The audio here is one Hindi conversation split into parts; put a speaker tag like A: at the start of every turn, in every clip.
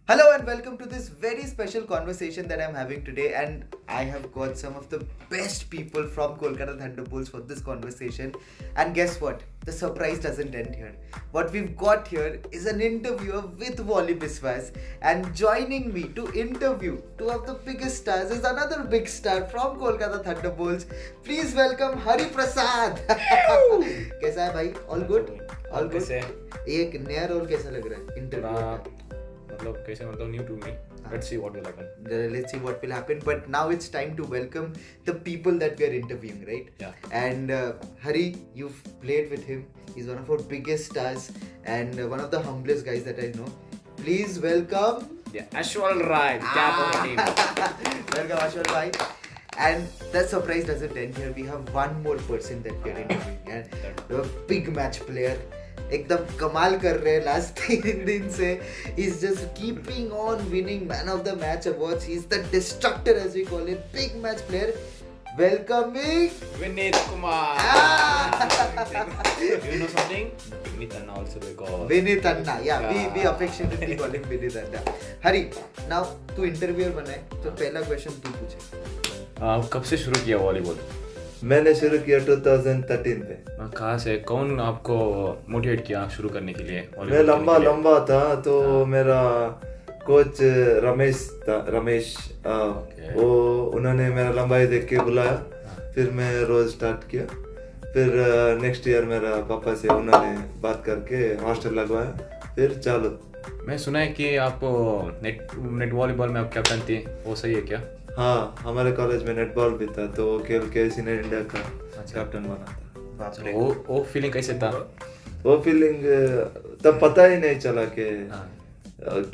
A: Hello and welcome to this very special conversation that I'm having today, and I have got some of the best people from Kolkata Thunderbolts for this conversation. And guess what? The surprise doesn't end here. What we've got here is an interviewer with Wally Biswas, and joining me to interview two of the biggest stars is another big star from Kolkata Thunderbolts. Please welcome Hari Prasad. कैसा है भाई? All good? All good? एक नया रोल कैसा लग रहा है इंटरव्यू?
B: मतलब कैसे मतलब new to me. Let's see what will happen.
A: Let's see what will happen. But now it's time to welcome the people that we are interviewing, right?
B: Yeah.
A: And Hari, you've played with him. He's one of our biggest stars and one of the humblest guys that I know. Please welcome.
B: Yeah, Ashwal Rai, the cap of the team.
A: Welcome Ashwal Rai. And the surprise doesn't end here. We have one more person that we are interviewing, and a big match player. एकदम कमाल कर रहे हैं लास्ट 3 दिन से. He's just keeping on winning man of the match awards. He's the destructor as we call him. Big match player. Welcoming
B: Vineet Kumar. You know something? Vineet Anna also they call.
A: Vineet Anna. Yeah, we affectionately call him Vineet Anna. Hari, now तू इंटरव्यूअर बना है तो पहला क्वेश्चन तू पूछे.
B: कब से शुरू किया वॉलीबॉल?
C: मैंने शुरू किया 2013 पे.
B: कहाँ से कौन आपको मोटिवेट किया शुरू करने के लिए?
C: मैं लंबा था तो मेरा कोच रमेश वो उन्होंने मेरा लंबाई देख के बुलाया. फिर मैं रोज स्टार्ट किया. फिर नेक्स्ट ईयर मेरा पापा से उन्होंने बात करके हॉस्टल लगवाया. फिर चालू.
B: मैं सुना है कि आप नेट वॉलीबॉल में आप कैप्टन थे, वो सही है क्या?
C: हाँ, हमारे कॉलेज में नेटबॉल भी था तो खेल के सीनियर इंडिया का कैप्टन बना था.
B: वो फीलिंग कैसे था?
C: वो फीलिंग तब पता ही नहीं चला कि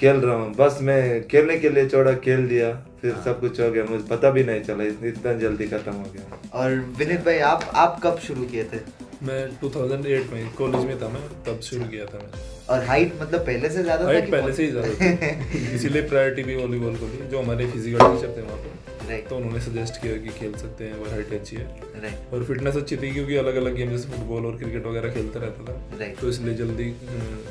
C: खेल रहा हूँ. बस मैं खेलने के लिए छोड़ा, खेल दिया, फिर सब कुछ हो गया. मुझे पता भी नहीं चला, इतना जल्दी खत्म हो गया.
A: और विनीत भाई आप कब शुरू किए थे?
D: मैं 2008 में कॉलेज में था, मैं तब शुरू किया था मैंने.
A: और हाइट मतलब पहले से ज्यादा था?
D: हाइट पहले से ही ज्यादा थी. इसीलिए प्रायोरिटी भी वॉलीबॉल को दी. जो हमारे फिजिकल टीचर थे वहाँ पे, तो उन्होंने सजेस्ट किया कि खेल सकते हैं, वो हाइट अच्छी है और फिटनेस अच्छी थी क्योंकि अलग अलग गेम जैसे फुटबॉल और क्रिकेट वगैरह खेलता रहता था, तो इसलिए जल्दी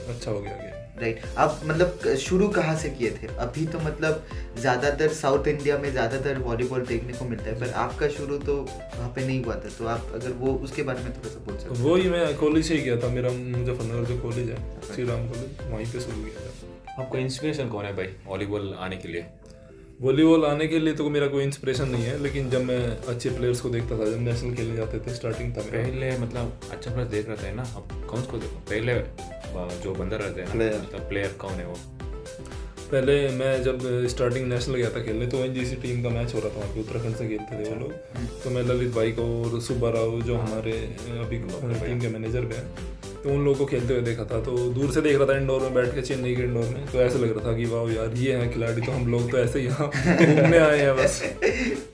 D: अच्छा हो गया.
A: राइट. आप मतलब शुरू कहाँ से किए थे? अभी तो मतलब ज़्यादातर साउथ इंडिया में ज़्यादातर वॉलीबॉल देखने को मिलता है, पर आपका शुरू तो वहाँ पे नहीं हुआ था, तो आप अगर वो उसके बारे में थोड़ा सा बोल सकते?
D: वो ही मैं कॉलेज से ही किया था. मेरा मुजफ्फरनगर जो कॉलेज है, श्री राम कॉलेज, वहीं पे शुरू किया था.
B: आपका इंस्पिरेशन कौन है भाई वॉलीबॉल आने के लिए?
D: वॉलीबॉल आने के लिए तो मेरा कोई इंस्पिरेशन नहीं है, लेकिन जब मैं अच्छे प्लेयर्स को देखता था, जब नेशनल खेलने जाते थे, स्टार्टिंग था
B: पहले मतलब अच्छा प्लेयर देख रहा था ना. अब कौन को देखो पहले जो बंदा रहता है ना, मतलब प्लेयर कौन है वो?
D: पहले मैं जब स्टार्टिंग नेशनल गया था खेलने, तो एनजीसी टीम का मैच हो रहा था वहाँ पे, उत्तराखंड से खेलते थे वो लोग. तो मैं ललित भाई को और सुब्बा राव जो हमारे अभी टीम के मैनेजर भी हैं, तो उन लोगों को खेलते हुए देखा था. तो दूर से देख रहा था इंडोर में बैठ के, चेन्नई के इंडोर में. तो ऐसा लग रहा था कि वाह यार ये हैं खिलाड़ी, तो हम लोग तो ऐसे ही यहाँ घूमने आए हैं बस.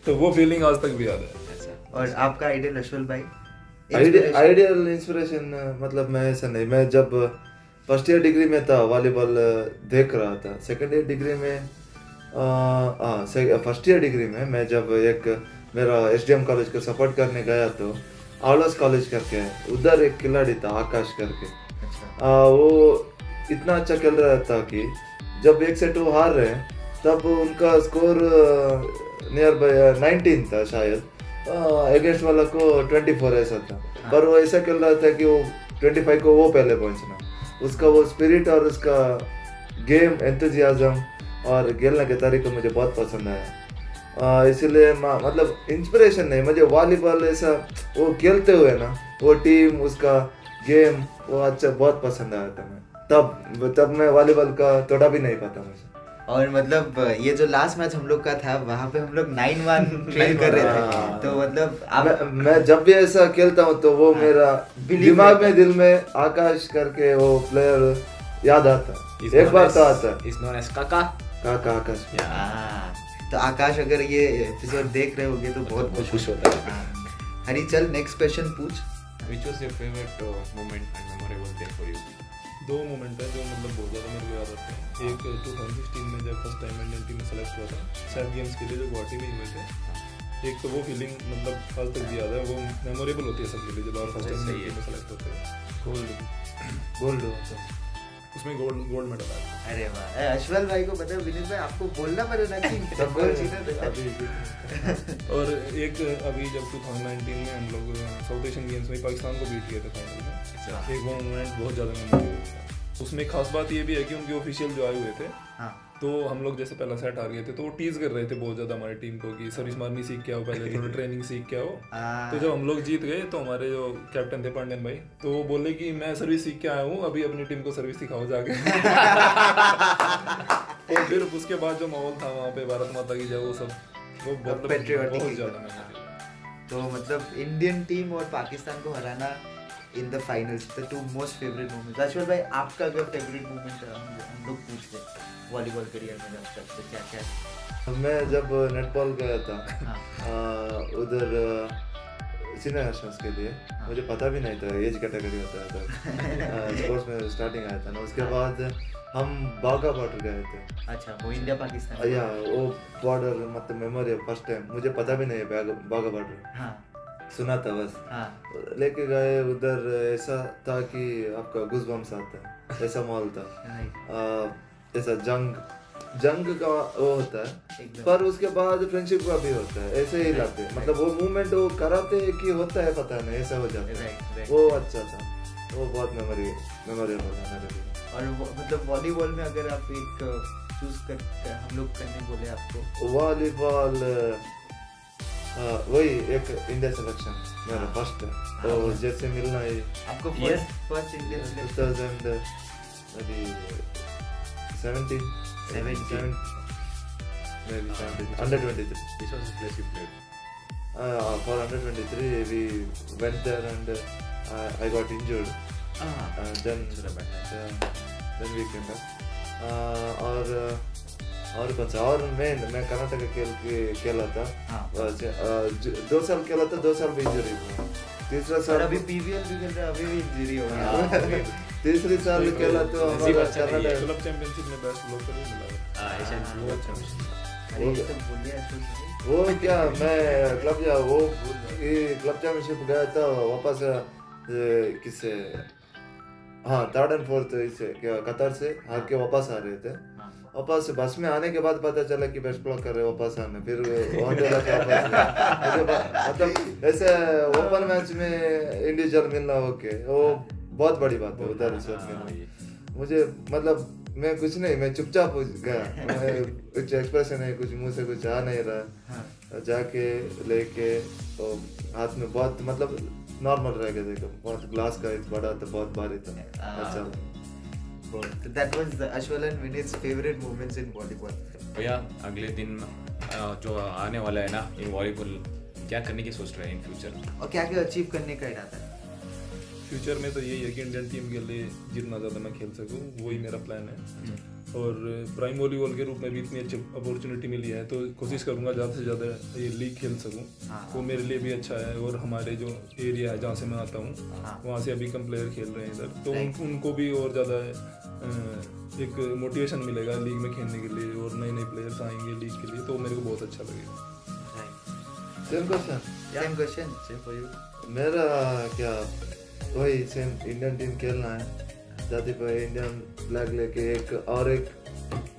D: तो वो फीलिंग आज तक भी याद है.
A: और आपका आइडियल अश्वल भाई?
C: आइडियल इंस्पिरेशन मतलब मैं ऐसा नहीं. मैं जब फर्स्ट ईयर डिग्री में था वॉलीबॉल देख रहा था. सेकंड ईयर डिग्री में फर्स्ट ईयर डिग्री में मैं जब एक मेरा एसडीएम कॉलेज को सपोर्ट करने गया तो आउलास कॉलेज करके उधर एक खिलाड़ी था आकाश करके. वो इतना अच्छा खेल रहा था कि जब 1 से 2 हार रहे तब उनका स्कोर नियर बाय 19 था शायद. अगेंस्ट वाला को 24 ऐसा था. पर वो ऐसा खेल रहा था कि वो 25 को वो पहले पहुंचना. उसका वो स्पिरिट और उसका गेम एंथुजियाज्म और खेलने के तरीके मुझे बहुत पसंद आया. इसलिए मतलब इंस्पिरेशन नहीं, मुझे वॉलीबॉल ऐसा वो खेलते हुए ना, वो टीम, उसका गेम, वो अच्छा बहुत पसंद आया था. मैं तब मैं वॉलीबॉल का थोड़ा भी नहीं पता मुझे.
A: और मतलब ये जो लास्ट मैच हम लोग का था, वहाँ पे हम लोग 9-1 क्लेम कर रहे थे. तो मतलब
C: मैं जब भी ऐसा खेलता हूँ तो वो मेरा दिमाग में, दिल में आकाश करके वो प्लेयर याद आता. एक बार तो आता है
B: काका
C: आकाश.
A: तो आकाश अगर ये एपिसोड देख रहे होगे तो बहुत
B: खुश होता है.
A: हरी चल नेक्स्ट क्वेश्चन पूछ.
B: Which was your favorite moment and memorable day for you?
D: 2 moment है जो मतलब बहुत ज़्यादा मेरे को याद आते हैं. एक 2016 में जब फर्स्ट टाइम इंडियन टीम में सेलेक्ट हुआ था सैफ गेम्स के लिए, जो गुवाहाटी में हुए थे. एक तो वो फीलिंग मतलब आज तक भी याद है. वो मेमोरेबल होती है सबके लिए जब आप फर्स्ट टाइम में सेलेक्ट होते हैं.
A: गोल्ड
D: उसमें गोल्ड मेडल आया था।
A: अरे वाह, अश्वल भाई को पता है विनीत भाई आपको बोलना पड़ेगा कि सब गोल जीते
C: अभी
D: और एक अभी जब 2019 में हम लोग साउथ एशियन गेम्स में पाकिस्तान को बीट किए थे फाइनल में, एक वो मोमेंट बहुत ज़्यादा मेमोरेबल था। उसमें खास बात ये भी है कि उनके ऑफिशियल जो आए हुए थे, तो हम लोग जैसे पहला सेट हार गए थे तो वो टीज कर रहे थे बहुत ज़्यादा हमारी टीम को कि सर्विस मारनी सीख के आओ, पहले थोड़ा ट्रेनिंग सीख के आओ। तो जब हम लोग जीत गए तो हमारे जो कैप्टन थे पांड्यन भाई, तो वो बोले कि मैं सर्विस सीख के आया हूँ, अभी अपनी टीम को सर्विस सिखाओ जाके। और फिर उसके बाद जो माहौल था वहाँ पे भारत माता की जय, वो सब वो बहुत ज़्यादा।
A: तो मतलब इंडियन टीम और पाकिस्तान को हराना in the finals, the two most favourite moments. Ashwal भाई आपका अगर फेवरेट मोमेंट हम लोग पूछ ले वॉलीबॉल करियर में जब तक, तो क्या क्या?
C: मैं जब नेटबॉल गया था उधर सीनियर नेशनल्स के लिए, मुझे पता भी नहीं था एज कैटेगरी होता है तो स्पोर्ट्स में स्टार्टिंग आया था ना। उसके बाद हम बाघा बॉर्डर गए थे।
A: अच्छा, वो इंडिया पाकिस्तान?
C: या वो बॉर्डर मतलब मेमोरी फर्स्ट टाइम, मुझे पता भी नहीं है बाघा बॉर्डर, सुना था बस। लेके गए उधर, ऐसा था कि आपका गूज़बम्स आता है, ऐसा माहौल था। ऐसा जंग का वो होता है, पर उसके बाद फ्रेंडशिप का भी होता है, ऐसे ही लाते हैं। मतलब वो मूवमेंट वो कराते कि होता है पता नहीं, ऐसा हो जाता है। वो अच्छा था, वो बहुत मेमोरेबल है मेरे लिए।
A: और मतलब वॉलीबॉल में अगर आप एक चूज कर हम लोग करने बोले आपको?
C: वॉलीबॉल वही एक इंडिया सिलेक्शन मेरा फर्स्ट है, तो जैसे मिलना है
A: आपको first Indian selection
C: 2017 maybe 17 under 23.
B: This was the place you played.
C: For under 23 we went there and I got injured. Then we came back. और कौन सा, और मैं कर्नाटक खेला था, 2 साल खेला था, 2 साल में इंजरी हुआ। तीसरा साल
A: अभी पीवीएल भी खेल रहा है, अभी भी इंजरी हो गया।
C: तीसरी साल खेला तो हमारा कर्नाटक
D: क्लब चैंपियनशिप में बेस्ट लोकल ही मिला।
B: Asian club championship.
A: अरे ये सब बोलिए अश्वल।
C: वो क्या, मैं क्लब चैंपियनशिप गया था वापस किससे, हाँ 3rd and 4th इससे क्या कतर से हार के वापस आ रहे थे। वापस बस में आने के बाद पता चला कि बेस्ट ब्लॉक कर रहे वापस आने, फिर मतलब ऐसे ओपन मैच में इंडिविजुअल मिलना, ओके वो बहुत बड़ी बात है उधर इस वक्त मिलना। मुझे मतलब मैं कुछ नहीं, मैं चुपचाप गया, कुछ एक्सप्रेशन नहीं, कुछ मुंह से कुछ आ नहीं रहा, जाके लेके तो हाथ में बहुत मतलब नॉर्मल रह गया, देखो बहुत ग्लास का बड़ा था, बहुत भारी था। अच्छा,
A: that was the Ashwal and Vinit's favorite moments in volleyball.
B: भैया अगले दिन जो आने वाला है ना इन वॉलीबॉल, क्या करने की सोच रहे हैं इन फ्यूचर,
A: और क्या क्या अचीव करने का इरादा है?
D: फ्यूचर में तो यही है कि इंडियन टीम के लिए जितना ज़्यादा मैं खेल सकूं, वही मेरा प्लान है। और प्राइम वॉलीबॉल के रूप में भी इतनी अच्छी अपॉर्चुनिटी मिली है तो कोशिश करूंगा ज़्यादा से ज़्यादा ये लीग खेल सकूं, वो मेरे लिए भी अच्छा है। और हमारे जो एरिया है जहाँ से मैं आता हूँ, वहाँ से अभी कम प्लेयर खेल रहे हैं इधर, तो उनको भी और ज़्यादा एक मोटिवेशन मिलेगा लीग में खेलने के लिए, और नए नए प्लेयर्स आएंगे लीग के लिए, तो मेरे को बहुत अच्छा लगेगा।
C: Same question for you. मेरा क्या वही सेम, इंडियन टीम खेलना है, जाती पर इंडियन फ्लैग लेके एक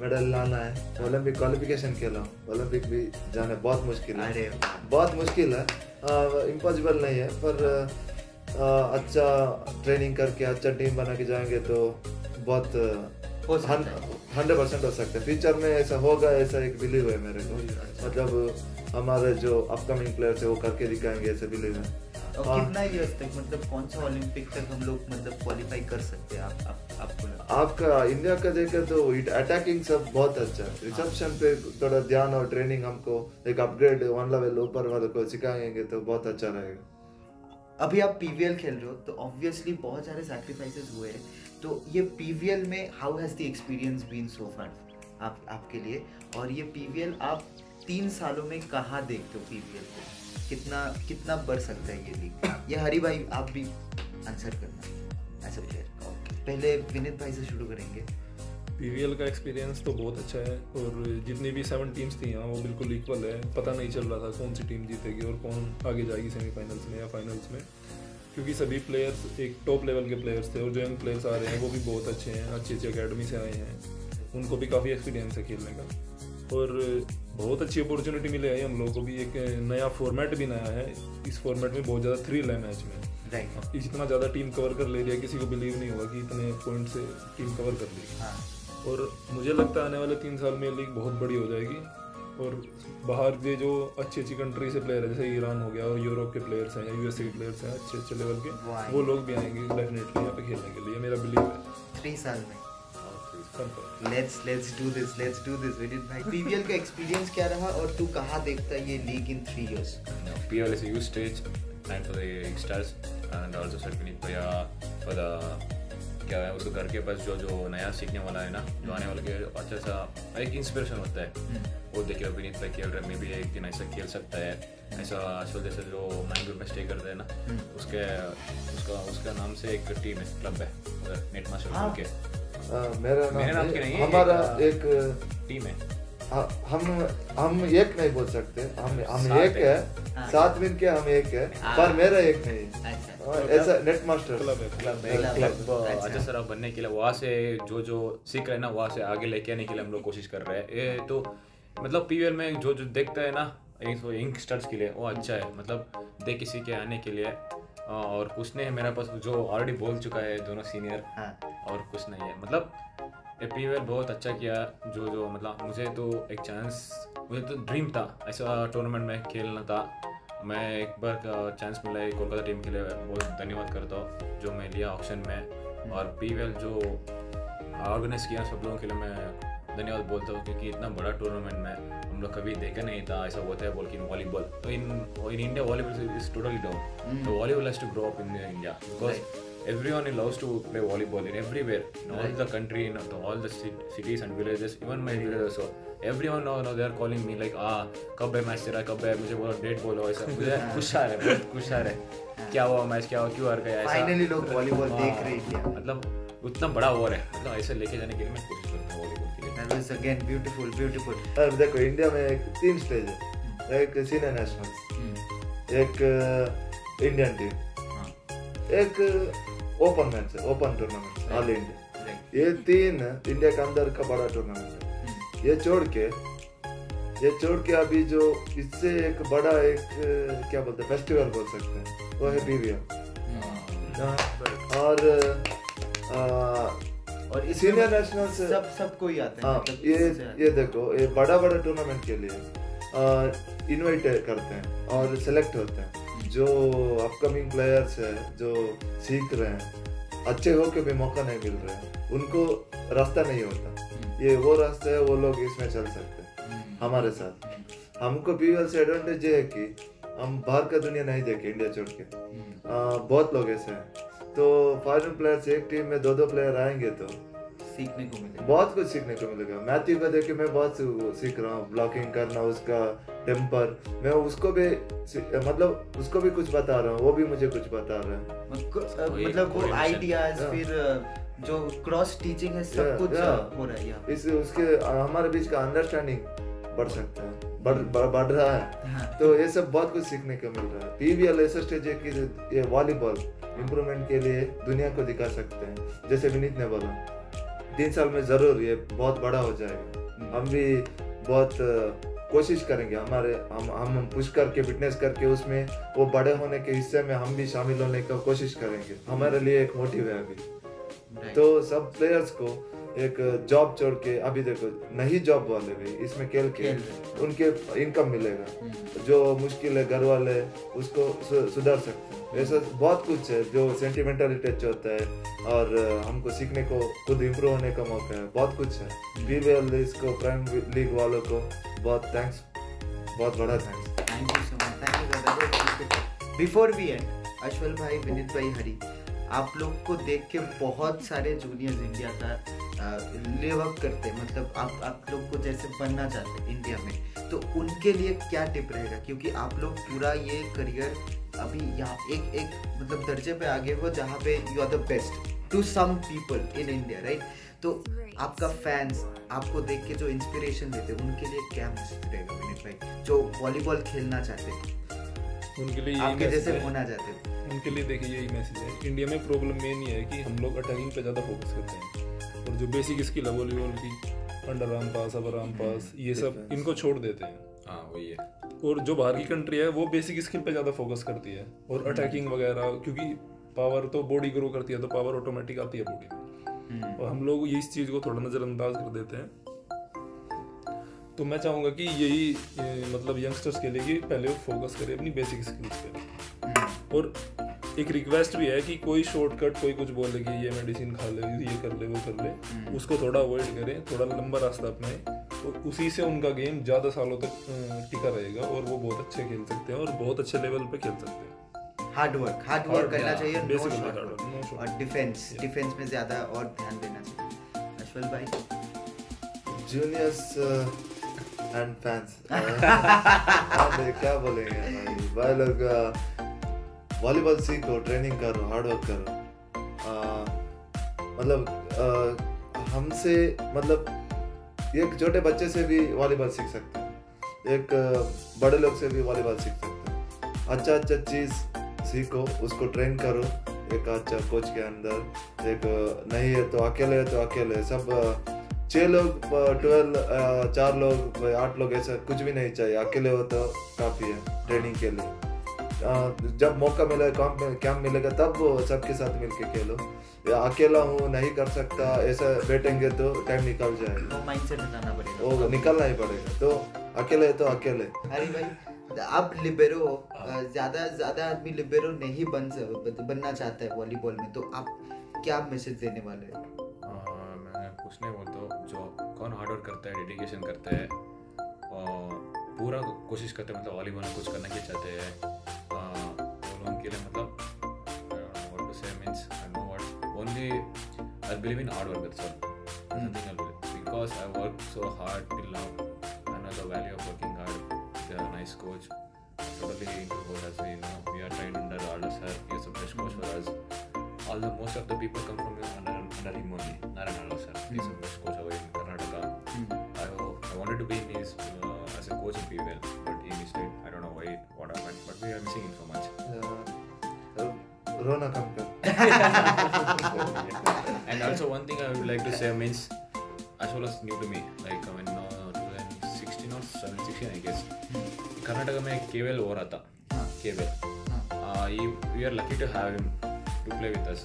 C: मेडल लाना है। ओलंपिक क्वालिफिकेशन खेला हूँ, ओलंपिक भी जाना बहुत मुश्किल है, बहुत मुश्किल है, इम्पॉसिबल नहीं है, पर अच्छा ट्रेनिंग करके अच्छा टीम बना के जाएंगे तो बहुत 100% हो सकता है। फ्यूचर में ऐसा होगा, ऐसा एक बिलीव है मेरे को। मतलब हमारे जो अपकमिंग प्लेयर्स है वो करके दिखाएंगे, ऐसा बिलीव है।
A: और कितना इयर्स तक, मतलब कौन सा ओलंपिक तक हम लोग मतलब क्वालिफाई कर सकते हैं आपको? आपका
C: इंडिया का देखे तो अटैकिंग सब बहुत अच्छा है, रिसेप्शन पे थोड़ा ध्यान और ट्रेनिंग हमको एक अपग्रेड 1 लेवल ऊपर वाले को सिखाएंगे तो बहुत अच्छा रहेगा।
A: अभी आप पीवीएल खेल रहे हो तो ऑब्वियसली बहुत सारे सैक्रिफाइसेस हुए हैं, तो ये पीवीएल में how has the experience been so far आपके लिए? और ये पीवीएल आप 3 सालों में कहाँ देखते हो पीवीएल को? कितना बढ़ सकता है ये लीग? ये हरी भाई आप भी आंसर करना एज अ प्लेयर। पहले विनीत भाई से शुरू करेंगे।
D: पीवीएल का एक्सपीरियंस तो बहुत अच्छा है, और जितनी भी 7 टीम्स थी यहाँ वो बिल्कुल इक्वल है। पता नहीं चल रहा था कौन सी टीम जीतेगी और कौन आगे जाएगी सेमीफाइनल्स में या फाइनल्स में। क्योंकि सभी प्लेयर्स एक टॉप लेवल के प्लेयर्स थे और जो यंग प्लेयर्स आ रहे हैं वो भी बहुत अच्छे हैं, अच्छी अच्छी अकेडमी से आए हैं, उनको भी काफ़ी एक्सपीरियंस है खेलने का और बहुत अच्छी अपॉर्चुनिटी मिली है हम लोगों को भी। एक नया फॉर्मेट भी नया है, इस फॉर्मेट में बहुत ज़्यादा थ्रिल है मैच में।
A: राइट,
D: इतना ज़्यादा टीम कवर कर ले लिया, किसी को बिलीव नहीं हुआ कि इतने पॉइंट से टीम कवर कर ली।
A: हाँ,
D: और मुझे लगता है आने वाले 3 साल में लीग बहुत बड़ी हो जाएगी और बाहर के जो अच्छी अच्छी कंट्री से प्लेयर है, जैसे ईरान हो गया और यूरोप के प्लेयर्स हैं या यूएसए के प्लेयर्स हैं अच्छे अच्छे लेवल के, वो लोग भी आएंगे डेफिनेटली यहाँ पे खेलने के लिए, मेरा बिलीव है।
A: 3 साल में
D: Confirm।
A: let's do this Vineet भाई। पीवीएल का एक्सपीरियंस क्या रहा और तू कहाँ देखता है ये league in 3 years?
B: PL is a huge stage and for the youngsters and also said Vinit Bhaiya for the क्या है उसको घर के पास जो नया सीखने वाला है ना, जो आने वाले के अच्छा सा एक इंस्पिरेशन होता है। वो देखिए विनीत भाई खेल रहे, में भी एक दिन ऐसा खेल सकता है, ऐसा आजकल जैसे जो मैंगलोर में स्टे करते हैं ना, उसका नाम से एक टीम है, क्लब है नेट मास्टर के।
C: मेरा
B: मेरे नाम की नहीं है,
C: हमारा एक
B: टीम है।
C: हम एक नहीं बोल सकते, हम एक है, साथ मिल के हम एक है, पर मेरा एक नहीं है। ऐसा नेट मास्टर
B: क्लब अच्छा सर बनने के लिए वहाँ से जो सीख रहे हैं ना, वहाँ से आगे लेके आने के लिए हम लोग कोशिश कर रहे हैं। ये तो मतलब पीवीएल में जो देखता है ना यंगस्टर्स के लिए वो अच्छा है, मतलब देख किसी के आने के लिए। और कुछ नहीं है मेरे पास, जो ऑलरेडी बोल चुका है दोनों सीनियर, और कुछ नहीं है। मतलब ये पीवीएल बहुत अच्छा किया, जो मतलब मुझे तो एक चांस, मुझे तो ड्रीम था ऐसा टूर्नामेंट में खेलना था। मैं एक बार चांस मिला है कोलकाता टीम के लिए, बहुत धन्यवाद करता हूँ जो मैं लिया ऑप्शन में। और पीवीएल जो ऑर्गेनाइज किया सब लोगों के लिए मैं धन्यवाद बोलता हूँ, क्योंकि इतना बड़ा टूर्नामेंट में हम लोग कभी देखा नहीं था ऐसा होता है बोल कि वॉलीबॉल। तो in India volleyball is totally down, तो volleyball has to grow up in India because everyone loves to play volleyball in everywhere, in all the country, in all the cities and villages, even my village also. Everyone now they are calling me like कब है मैच तेरा, कब है, मुझे बोलो डेट बोलो, ऐसा मुझे खुश आ रहा है, बहुत खुश आ रहा है, क्या हुआ मैच, क्या हुआ, क्यों हार गया, ऐसा
A: फाइनली लोग वॉलीबॉल देख रहे हैं।
B: मतलब उतना बड़ा ओवर है, मतलब ऐसे लेके जाने के लिए मैं कोशिश करता हूँ वॉलीबॉल के लिए।
A: That was again beautiful।
C: अब देखो इंडिया में एक 3 स्टेज है, एक सीनियर नेशनल्स, एक इंडियन टीम, एक ओपन मैच है, ओपन टूर्नामेंट ऑल इंडिया। ये 3 इंडिया के अंदर का बड़ा टूर्नामेंट है। ये छोड़ के अभी जो इससे एक बड़ा एक क्या बोलते हैं फेस्टिवल बोल सकते हैं, वो है पीवीएल। और सीनियर नेशनल से
A: सब कोई आता है।
C: मतलब ये देखो ये बड़ा टूर्नामेंट के लिए इनवाइट करते हैं और सेलेक्ट होते हैं जो अपकमिंग प्लेयर्स है, जो सीख रहे हैं, अच्छे होके भी मौका नहीं मिल रहे हैं, उनको रास्ता नहीं होता। ये वो रास्ता है, वो लोग इसमें चल सकते हैं हमारे साथ। हमको पीवीएल से एडवांटेज ये है कि हम बाहर का दुनिया नहीं देखे, इंडिया छोड़ के बहुत लोग ऐसे हैं। तो फॉरेन प्लेयर्स एक टीम में 2 प्लेयर आएंगे तो
A: सीखने को मिलेगा,
C: बहुत कुछ सीखने को मिलेगा। मैथ्यू को देख के मैं बहुत सीख रहा हूँ, ब्लॉकिंग करना, उसका टेम्पर, मैं उसको भी मतलब उसको भी कुछ बता रहा हूँ, वो भी मुझे कुछ बता रहा है।
A: मतलब वो आइडियाज, फिर जो क्रॉस टीचिंग है, सब कुछ हो रहा है यहाँ।
C: इस उसके हमारे बीच का अंडरस्टैंडिंग बढ़ सकता है, बढ़ रहा है। तो ये सब बहुत कुछ सीखने को मिल रहा है। पीवीएल ऐसा स्टेज है कि ये वॉलीबॉल इम्प्रूवमेंट के लिए दुनिया को दिखा सकते हैं। जैसे विनीत ने बोला 3 साल में जरूर ये बहुत बड़ा हो जाएगा। हम भी बहुत कोशिश करेंगे, हम पुश करके फिटनेस करके उसमें वो बड़े होने के हिस्से में हम भी शामिल होने का कोशिश करेंगे। हमारे लिए एक मोटिव है अभी। तो सब प्लेयर्स को एक जॉब छोड़ के, अभी देखो नहीं जॉब वाले भी इसमें खेल के उनके इनकम मिलेगा, जो मुश्किल है घर वाले उसको सुधार सकते हैं। ऐसा बहुत कुछ है जो सेंटिमेंटल टच होता है और हमको सीखने को, खुद इम्प्रूव होने का मौका है, बहुत कुछ है। पीवीएल इसको प्राइम लीग वालों को बहुत थैंक्स, बहुत बड़ा thanks.
A: Thank you so much, thank you. Before we end, Ashwal भाई, विनीत भाई, हरी, आप लोग को देख के बहुत सारे जूनियर्स इंडिया का लिव अप करते हैं, मतलब आप लोग को जैसे बनना चाहते हैं इंडिया में, तो उनके लिए क्या टिप रहेगा? क्योंकि आप लोग पूरा ये करियर अभी यहाँ एक मतलब दर्जे पे आगे हो जहाँ पे you are the best to some people in India, right? तो आपका फैंस आपको देख के जो इंस्पिरेशन देते हैं, उनके लिए क्या मैसेज रहेगा विनीत भाई, जो वॉलीबॉल खेलना चाहते हैं?
D: उनके लिए
A: आपके जैसे होना चाहते थे।
D: उनके लिए देखिए यही मैसेज है। इंडिया में प्रॉब्लम मेन ये है कि हम लोग अटैकिंग पे ज़्यादा फोकस करते हैं और जो बेसिक स्किल है वॉलीबॉल की, अंडर आर्म पास, अपर आर्म पास, ये सब इनको छोड़ देते हैं।
B: हाँ वही है।
D: और जो बाहर की कंट्री है वो बेसिक स्किल पे ज़्यादा फोकस करती है और अटैकिंग वगैरह, क्योंकि पावर तो बॉडी ग्रो करती है तो पावर ऑटोमेटिक आती है बॉडी में, और हम लोग इस चीज़ को थोड़ा नज़रअंदाज कर देते हैं। तो मैं चाहूँगा कि यही मतलब यंगस्टर्स के लिए कि पहले वो फोकस करें अपनी बेसिक स्किल्स पे। और एक रिक्वेस्ट भी है कि कोई शॉर्टकट कोई कुछ बोले कि ये मेडिसिन खा ले, ये कर ले, वो कर ले, उसको थोड़ा अवॉइड करें, थोड़ा लंबा रास्ता अपनाएं, और उसी से उनका गेम ज़्यादा सालों तक टिका रहेगा और वो बहुत अच्छे खेल सकते हैं और बहुत अच्छे लेवल पे खेल सकते हैं।
A: हार्ड वर्क करना चाहिए, no
D: basically
A: shortcut,
D: hard work, no shortcut.
A: और डिफेंस में ज़्यादा और ध्यान देना चाहिए। अश्वल भाई,
C: जूनियर्स एंड फैंस क्या बोलेंगे भाई लोग, वॉलीबॉल सीखो, ट्रेनिंग करो, हार्ड वर्क करो। मतलब हमसे मतलब एक छोटे बच्चे से भी वॉलीबॉल सीख सकते हैं, एक बड़े लोग से भी वॉलीबॉल सीख सकते हैं। अच्छा चीज़ सीखो, उसको ट्रेन करो एक अच्छा कोच के अंदर। एक नहीं है तो अकेले सब 6 लोग 12 4 लोग 8 लोग ऐसा कुछ भी नहीं चाहिए, अकेले हो तो काफ़ी है ट्रेनिंग के लिए। जब मौका मिलेगा, कैंप मिलेगा, तब सबके साथ मिलके खेलो। या अकेला हूँ नहीं कर सकता ऐसा बैठेंगे तो टाइम निकल जाएगा,
A: वो माइंडसेट हटाना पड़ेगा,
C: वो निकलना ही पड़ेगा। तो अकेले तो अकेले।
A: अरे भाई, आप लिबेरो ज़्यादा आदमी लिबेरो नहीं बनना चाहता है वॉलीबॉल में, तो आप क्या मैसेज देने वाले हैं?
B: मैं कुछ नहीं बोलता, जो कौन हार्ड वर्क करता है, डेडिकेशन करता है और पूरा कोशिश करते हैं, मतलब वॉलीबॉल में कुछ करना क्या चाहते हैं वो लोगों के लिए, मतलब what to say means I know what only I believe in hard work, that's all, nothing else, because I worked so hard till now. I know the value of working hard. They are a nice coach, totally into what as we know. We are trained under Arlo sir, he is the best coach for us. Although most of the people come from under him only, Narayan Arlo sir, he is the best coach over in Karnataka. I wanted to be in his as a coach in PVL, but he missed it. I don't know what happened, but we are missing him so much.
C: रोना कम कर।
B: And also one thing I would like to say means Ashwal was new to me, like when 2016 or 2016 I guess. Karnataka में केवल हो रहा था, केवल। We are lucky to have him to play with us.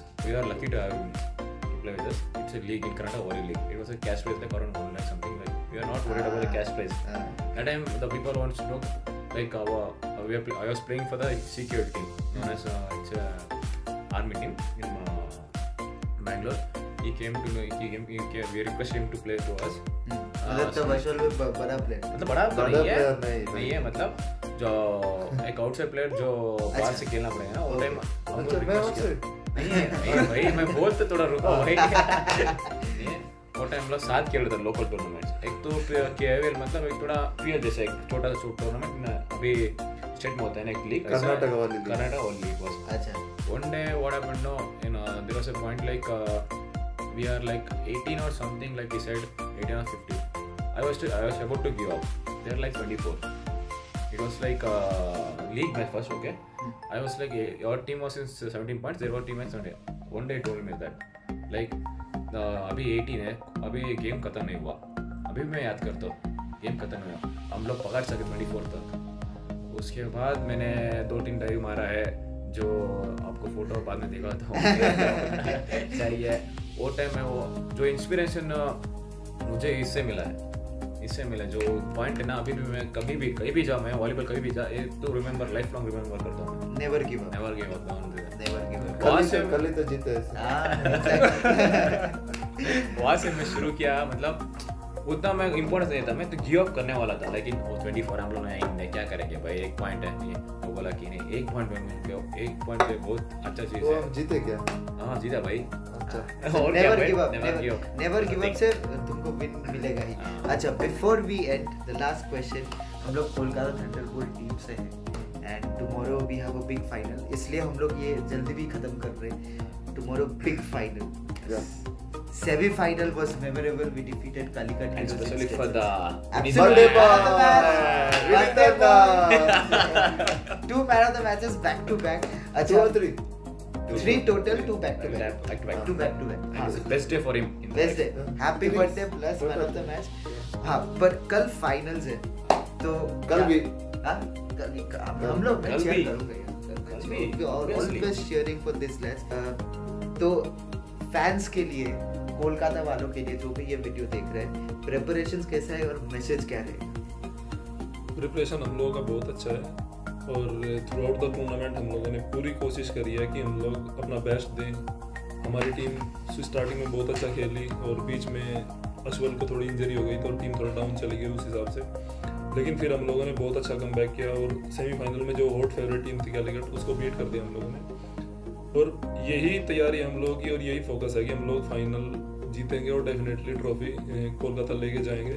B: It's a league in Karnataka, Valley League. It was a cash prize like around 1 lakh something. Like we are not worried about the cash prize. That time the people wants to know like I was playing for the CQL team known as it's a army team in Bangalore. He came to me. We requested him to play to us.
A: मतलब तब अश्वल में बड़ा प्लेयर,
B: मतलब बड़ा नहीं है, मतलब जो एक आउटसाइड प्लेयर जो बाहर से खेलना पड़ेगा ना, वो टाइम हमको रिक्वेस्ट किया। नहीं भाई, मैं बोल तो थोड़ा रुको भाई। वो टाइम लोग साथ खेल रहे थे लोकल टूर्नामेंट्स। एक तो केएल मतलब एक थोड़ा पीएल जैसा एक छोटा सा टूर्नामेंट अभी स्टेट में होता है ना, एक लीग,
C: कर्नाटक वाली
B: लीग was.
A: अच्छा।
B: One day what happened, no, there was a point like we are like 18 or something, like he said 18 or 15. I was about to give up. They're like 24. It was like league match first, okay? I was like, your team was in 17 points, their team was 17. One day he told me that, like, अभी 18 है, अभी गेम खत्म नहीं हुआ, अभी मैं याद करता हूँ, गेम खत्म नहीं हुआ, हम लोग पकड़ सके 24 तक। उसके बाद मैंने 2-3 डाइव मारा है, जो आपको फोटो बाद में देखा था। सही है, वो टाइम में वो जो इंस्पिरेशन मुझे इससे मिला जो पॉइंट है ना, अभी भी मैं कहीं भी जाऊँ, मैं वॉलीबॉल कहीं भी जा, तो रिमेंबर, लाइफ लॉन्ग रिमेंबर करता हूँ।
A: Never give up.
C: कल ही तो जीते।
B: वहाँ से मैं शुरू किया, मतलब उतना मैं इम्पोर्टेंस नहीं था, मैं तो गिव अप करने वाला था, लेकिन 24 हम लोग आएंगे, क्या करेंगे भाई, 1 पॉइंट है, ये वो बोला कि नहीं 1 पॉइंट में 1 पॉइंट पे बहुत अच्छा चीज है।
C: जीते क्या?
B: हाँ जीता भाई।
A: नेवर गिव अप से तुमको विन मिलेगा ही। अच्छा, before we end the last question, हम लोग कोलकाता थंडरबोल्ट टीम से हैं and tomorrow we have a big final, इसलिए हम लोग ये जल्दी भी खत्म कर रहे हैं। Tomorrow big final, Semi-final was memorable. We defeated Calicut
B: And
A: Heroes.
B: especially for the
A: Absolutely.
C: Man of the
A: match. 2 man of the matches back to back.
C: 2 or 3?
A: 3 total, 2 back to back.
B: Back to back.
A: 2 back to back.
B: And it's the best day for him. in
A: Best
B: life.
A: day. Happy birthday plus man of the match. हाँ, पर कल finals है. तो
C: कल भी.
A: हाँ, कल भी. हम लोग मैं
B: कल
A: cheer
B: भी.
A: करूँगा.
B: कल भी.
A: Always cheering for this lads. तो fans के लिए, कोलकाता वालों के लिए जो भी ये वीडियो देख रहे हैं, preparations कैसा है और मैसेज क्या रहेगा?
D: प्रिपरेशन हम लोगों का बहुत अच्छा है और थ्रू आउट द टूर्नामेंट हम लोगों ने पूरी कोशिश करी है कि हम लोग अपना बेस्ट दें। हमारी टीम स्टार्टिंग में बहुत अच्छा खेली और बीच में अश्वल को थोड़ी इंजरी हो गई तो टीम थोड़ा डाउन चली गई उस हिसाब से, लेकिन फिर हम लोगों ने बहुत अच्छा कमबैक किया और सेमीफाइनल में जो हॉट फेवरेट टीम थी कैलिकट उसको बीट कर दिया हम लोगों ने। और यही तैयारी हम लोगों की और यही फोकस है कि हम लोग फाइनल जीतेंगे और डेफिनेटली ट्रॉफी कोलकाता लेके जाएंगे।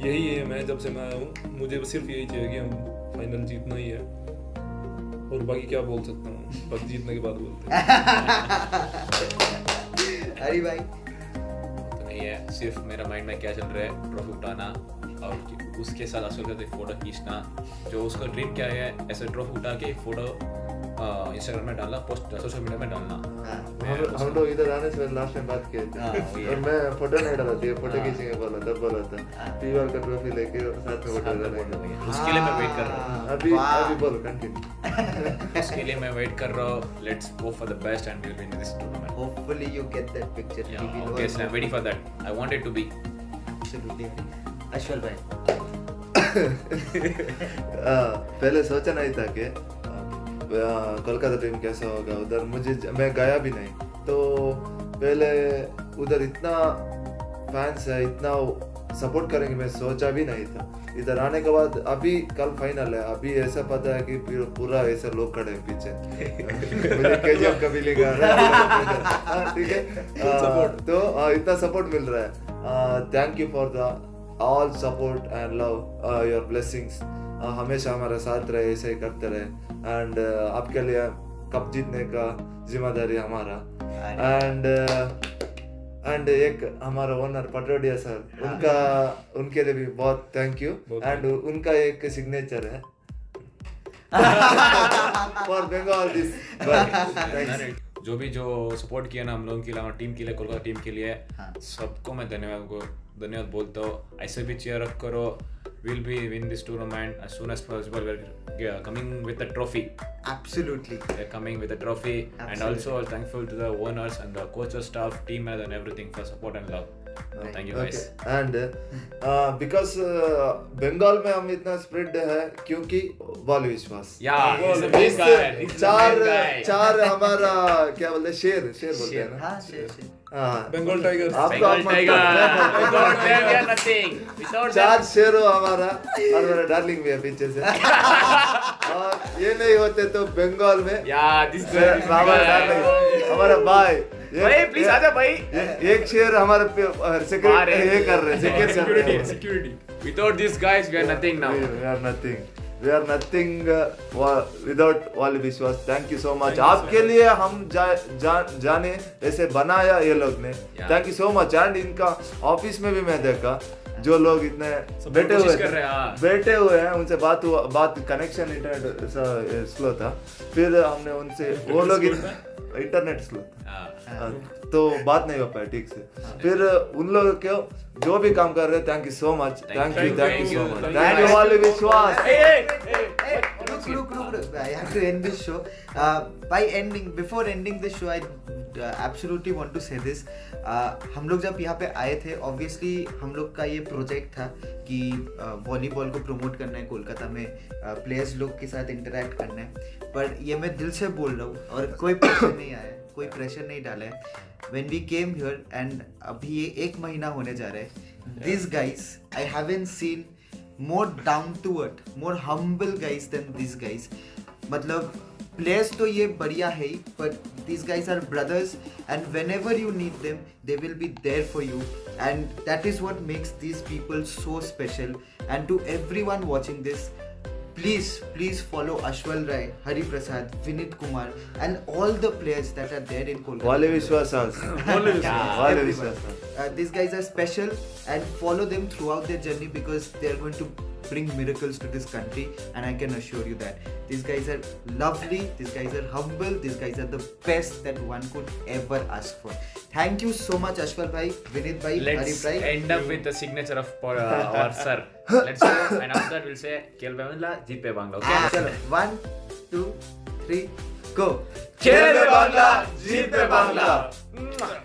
D: यही एम है जब से मैं आया हूँ, मुझे सिर्फ यही चाहिए कि हम फाइनल जीतना ही है और बाकी क्या बोल सकता हूँ, बस जीतने के बाद बोलते हैं।
A: हरी भाई
B: तो नहीं है, सिर्फ मेरा माइंड में क्या चल रहा है, ट्रॉफी उठाना और उसके साथ असल में फोटो खींचना। जो उसका ड्रीम क्या है, ऐसे ट्रॉफी उठा के फोटो इंस्टाग्राम में डालना, पोस्ट सोशल मीडिया में डालना।
C: हम लोग इधर आने से लास्ट टाइम बात किए थे और मैं फोटो नहीं डाला था, फोटो खींचेंगे बोला था पीवार का ट्रॉफी लेके साथ में फोटो डालेंगे।
B: उसके लिए मैं वेट कर रहा हूँ।
C: अभी बोलो कंटिन्यू।
B: उसके लिए मैं वेट कर रहा हूँ। Let's go for the best and we will win this tournament.
A: Hopefully you get that picture.
B: Yeah, okay, so I'm waiting for that. I want it to be.
A: Absolutely. Ashvala भाई
C: पहले सोचा नहीं था कि कोलकाता टीम कैसा होगा उधर, मैं गया भी नहीं तो पहले उधर इतना फैंस है, इतना सपोर्ट करेंगे मैं सोचा भी नहीं था। इधर आने के बाद अभी कल फाइनल है, अभी ऐसा पता है कि पूरा ऐसे लोग खड़े हैं पीछे। मुझे केजीएफ का फीलिंग आ रहा है, ठीक है। तो इतना सपोर्ट मिल रहा है। Thank you for the all support and love, your blessings हमेशा हमारे साथ रहे, ऐसे ही करते रहे। एंड आपके लिए कप जीतने का जिम्मेदारी हमारा। एंड एक हमारा ओनर पटोडिया सर, उनके लिए भी बहुत थैंक यू। एंड उनका एक सिग्नेचर है फॉर बंगाल दिस।
B: जो सपोर्ट किया ना हम लोगों के लिए, हमारी टीम के लिए, कोलकाता टीम के लिए, सबको मैं धन्यवाद बोलता हूँ। ऐसे भी चीयर अप करो। We'll be win this tournament as soon as possible. We're coming with a trophy.
A: Absolutely.
B: We're coming with a trophy. Absolutely. And also thankful to the owners and the coaches, staff, team and everything for support and love. Thank you guys.
C: And because Bengal में हम इतना स्प्रेड है क्योंकि वाली विश्वास। चार हमारा क्या बोलते हैं, शेर बोलते हैं ना।
A: हाँ, शेर।
D: बंगाल टाइगर।
C: चार शेर हो हमारा और मेरा डार्लिंग भी है पीछे से। और ये नहीं होते तो बंगाल में हमारा भाई
B: प्लीज आजा भाई।
C: एक शेर हमारे सिक्योरिटी ये कर रहे हैं,
B: security. Without these guys, we are nothing now.
C: We are nothing without वाली विश्वास। Thank you so much. आपके लिए हम जाने ऐसे बनाया ये लोग ने। Thank you so much. And इनका ऑफिस में भी मैं देखा जो लोग इतने बैठे हुए हैं, उनसे बात कनेक्शन इंटरनेट स्लो था, फिर हमने उनसे वो लोग इंटरनेट स्लो था तो बात नहीं हो पाया ठीक से। फिर उन लोगों को जो भी काम कर रहे हैं, thank you so much. Thank you so much. Thank you वाले विश्वास।
A: Look, I have to end this show. Before ending this show, I absolutely want to say this. हम लोग जब यहाँ पे आए थे, obviously हम लोग का ये प्रोजेक्ट था कि वॉलीबॉल को प्रमोट करना है, कोलकाता में प्लेयर्स लोग के साथ इंटरेक्ट करना है। पर ये मैं दिल से बोल रहा हूँ और कोई प्रेशर नहीं आया, कोई प्रेशर नहीं डाला है। When we came here and अभी ये 1 महीना होने जा रहा है, these guys I haven't seen more down to earth, more humble guys than these guys. मतलब players तो ये बढ़िया है ही, but these guys are brothers and whenever you need them, they will be there for you, and that is what makes these people so special. And to everyone watching this, please follow Ashwal Rai, Hari Prasad, Vinit Kumar, and all the players that are there in Kolkata.
C: Wale Vishwasans. Wale
A: Everyone.
C: Vishwasans.
A: These guys are special, and follow them throughout their journey because they are going to bring miracles to this country, and I can assure you that these guys are lovely, these guys are humble, these guys are the best that one could ever ask for. Thank you so much, Ashwal bhai, Vinit bhai, Hari
B: Let's
A: bhai.
B: end up with the signature of our sir. Let's go, and after that we'll say Khel Pe Bangla, Jeet Pe Bangla. Okay?
A: Chalo, 1, 2, 3, go.
B: Khel Pe Bangla, Jeet Pe Bangla.